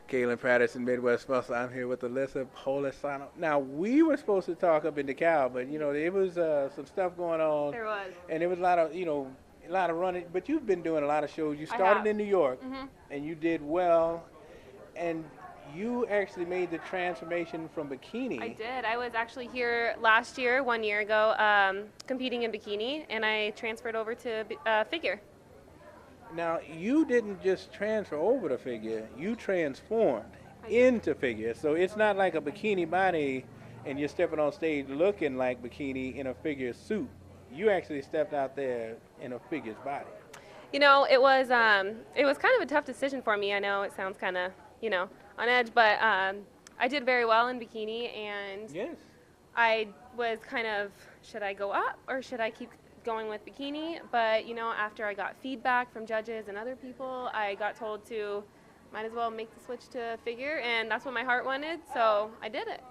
Kaylin Patterson, Midwest Muscle. I'm here with Alyssa Polisano. Now, we were supposed to talk up in DeKalb, but, there was some stuff going on. There was. And there was a lot of, a lot of running. But you've been doing a lot of shows. You started in New York, and you did well. And you actually made the transformation from Bikini. I did. I was actually here last year, 1 year ago, competing in Bikini, and I transferred over to figure. Now, you didn't just transfer over to figure, you transformed into figure. So it's not like a bikini body and you're stepping on stage looking like Bikini in a figure suit. You actually stepped out there in a figure's body. It was kind of a tough decision for me. I know it sounds kind of, on edge, but I did very well in Bikini, and yes. I was kind of, should I go up or should I keep going with Bikini? But after I got feedback from judges and other people, I got told to might as well make the switch to figure, and that's what my heart wanted, so I did it.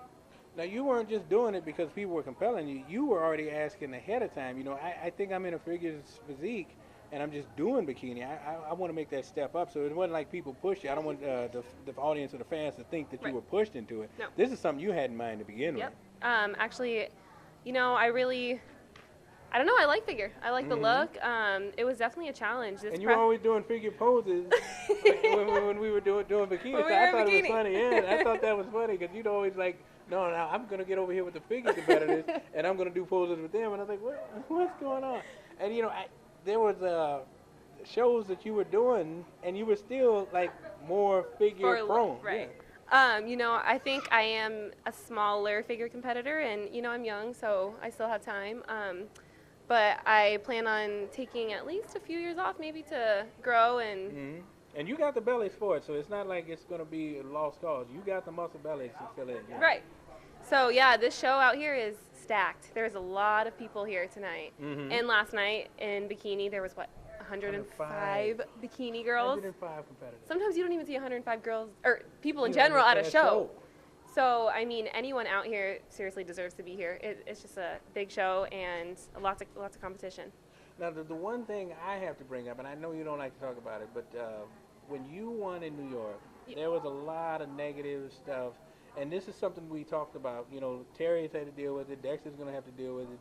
Now, you weren't just doing it because people were compelling you. You were already asking ahead of time. I think I'm in a figure's physique, and I'm just doing Bikini. I want to make that step up. So it wasn't like people push you. I don't want the audience or the fans to think that you were pushed into it. No. This is something you had in mind to begin with. Actually, I don't know. I like figure. I like the look. It was definitely a challenge. And you were always doing figure poses when we were doing Bikini. When So we I were thought in it was Bikini. funny. Yeah, I thought that was funny because you'd always like, no, I'm going to get over here with the figure competitors and I'm going to do poses with them. And I was like, what's going on? And, there was shows that you were doing and you were still like more figure prone. Right. Yeah. I think I am a smaller figure competitor, and I'm young, so I still have time. But I plan on taking at least a few years off, maybe to grow and. And you got the bellies for it, so it's not like it's going to be a lost cause. You got the muscle bellies to fill in. Yeah. Right. So yeah, this show out here is stacked. There's a lot of people here tonight, and last night in Bikini there was 105 bikini girls. 105 competitors. Sometimes you don't even see 105 girls or people in general at a show. So, anyone out here seriously deserves to be here. It's just a big show and lots of competition. Now, the one thing I have to bring up, and I know you don't like to talk about it, but when you won in New York, there was a lot of negative stuff. And this is something we talked about. Terry's had to deal with it. Dexter's going to have to deal with it.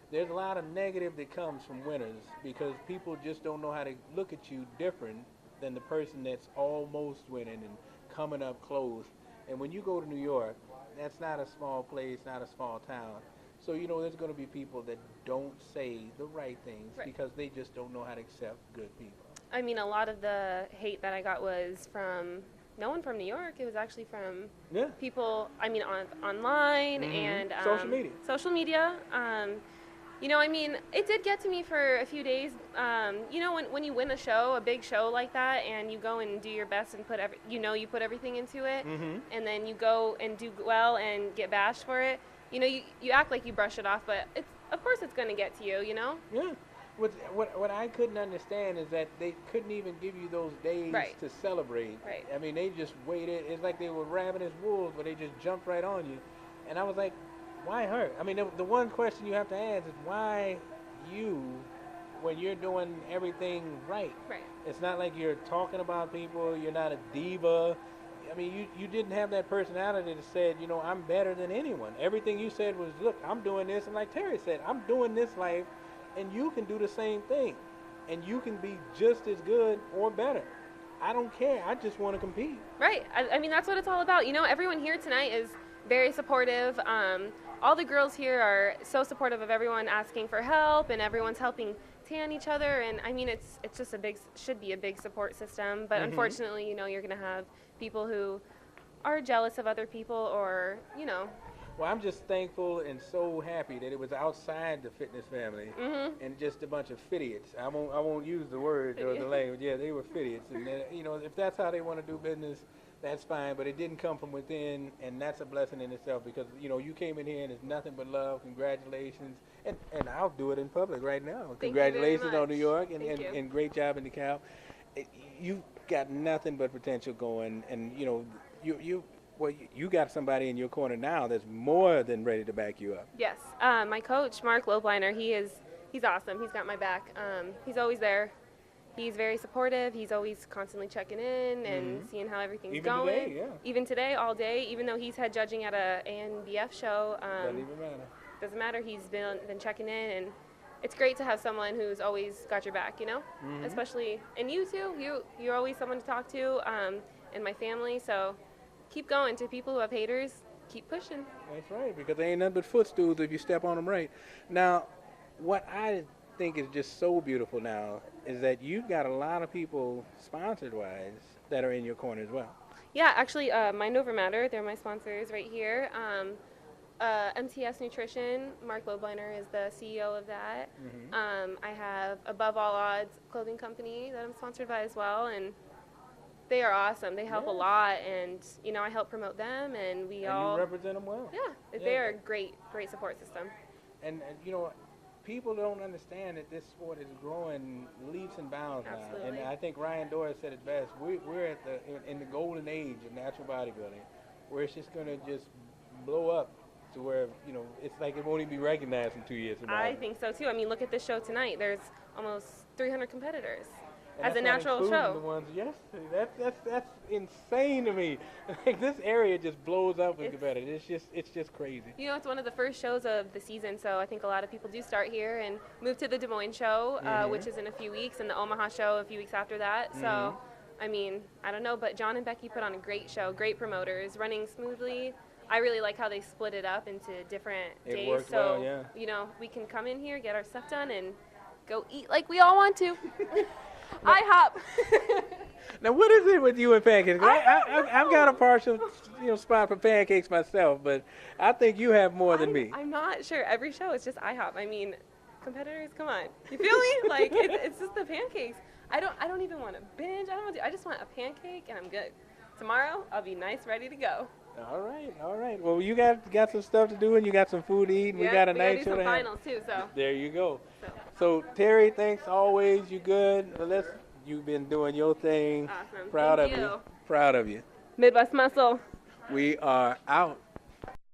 There's a lot of negative that comes from winners because people just don't know how to look at you different than the person that's almost winning and coming up close. And when you go to New York, that's not a small place, not a small town. So, there's going to be people that don't say the right things because they just don't know how to accept good people. A lot of the hate that I got was from no one from New York. It was actually from people, online and social media. Social media. It did get to me for a few days. When you win a show, a big show like that, and you go and do your best and you put everything into it, and then you go and do well and get bashed for it. You act like you brush it off, but of course it's going to get to you. Yeah. What I couldn't understand is that they couldn't even give you those days to celebrate. Right. They just waited. It's like they were ravenous wolves, but they just jumped right on you. And I was like, why her? The one question you have to ask is why you when you're doing everything right. Right. It's not like you're talking about people. You're not a diva. You didn't have that personality that said, I'm better than anyone. Everything you said was, look, I'm doing this. And like Terry said, I'm doing this life. And you can do the same thing. And you can be just as good or better. I don't care. I just want to compete. Right. That's what it's all about. Everyone here tonight is very supportive. All the girls here are so supportive of everyone asking for help, and everyone's helping tan each other. And it's just should be a big support system. But unfortunately, you're going to have people who are jealous of other people or. Well, I'm just thankful and so happy that it was outside the fitness family and just a bunch of fidiots. I won't use the word or the language. Yeah, they were fidiots. And if that's how they want to do business, that's fine. But it didn't come from within, and that's a blessing in itself because you came in here and it's nothing but love. Congratulations, and I'll do it in public right now. Congratulations on New York and great job in DeKalb. You got nothing but potential going, and you got somebody in your corner now that's more than ready to back you up. Yes. My coach, Mark Lobliner, he's awesome. He's got my back. He's always there. He's very supportive. He's always constantly checking in and seeing how everything's Even going. today, yeah. Even today, all day. Even though he's head judging at a ANBF show, Doesn't even matter. doesn't matter. He's been checking in, and it's great to have someone who's always got your back. You know, especially and you too. You're always someone to talk to, and my family. So keep going. To people who have haters, keep pushing. That's right, because they ain't nothing but footstools if you step on them right. Now, what I think is just so beautiful now is that you've got a lot of people sponsored-wise that are in your corner as well. Yeah, actually, Mind Over Matter, they're my sponsors right here. MTS Nutrition, Mark Lobliner is the CEO of that. I have Above All Odds clothing company that I'm sponsored by as well, and they are awesome. They help a lot, and you know I help promote them, and we all. And you represent them well. Yeah, they are a great support system. And you know, people don't understand that this sport is growing leaps and bounds now. Absolutely. And I think Ryan Doris said it best. We're at in the golden age of natural bodybuilding, where it's just going to just blow up to where, you know, it's like it won't even be recognized in 2 years from now. I think so too. I mean, look at this show tonight. There's almost 300 competitors. And As a natural show. The ones yesterday. That's insane to me. Like, this area just blows up with competitors. It's just crazy. You know, it's one of the first shows of the season, so I think a lot of people do start here and move to the Des Moines show, which is in a few weeks, and the Omaha show a few weeks after that. So, I mean, I don't know, but John and Becky put on a great show, great promoters, running smoothly. I really like how they split it up into different days. It worked so, well, yeah. You know, we can come in here, get our stuff done, and go eat like we all want to. IHOP. Now, what is it with you and pancakes? I've got a partial, spot for pancakes myself, but I think you have more than me. I'm not sure. Every show is just IHOP. I mean, competitors, come on. You feel me? Like, it's just the pancakes. I don't even want to binge. I just want a pancake, and I'm good. Tomorrow, I'll be nice, ready to go. All right. Well, you got some stuff to do, and you got some food to eat, and we got a nice show to have. Finals too, so. There you go. So Terry, thanks always. You good? You've been doing your thing. Awesome. Proud Thank of you. you. Proud of you. Midwest Muscle. We are out.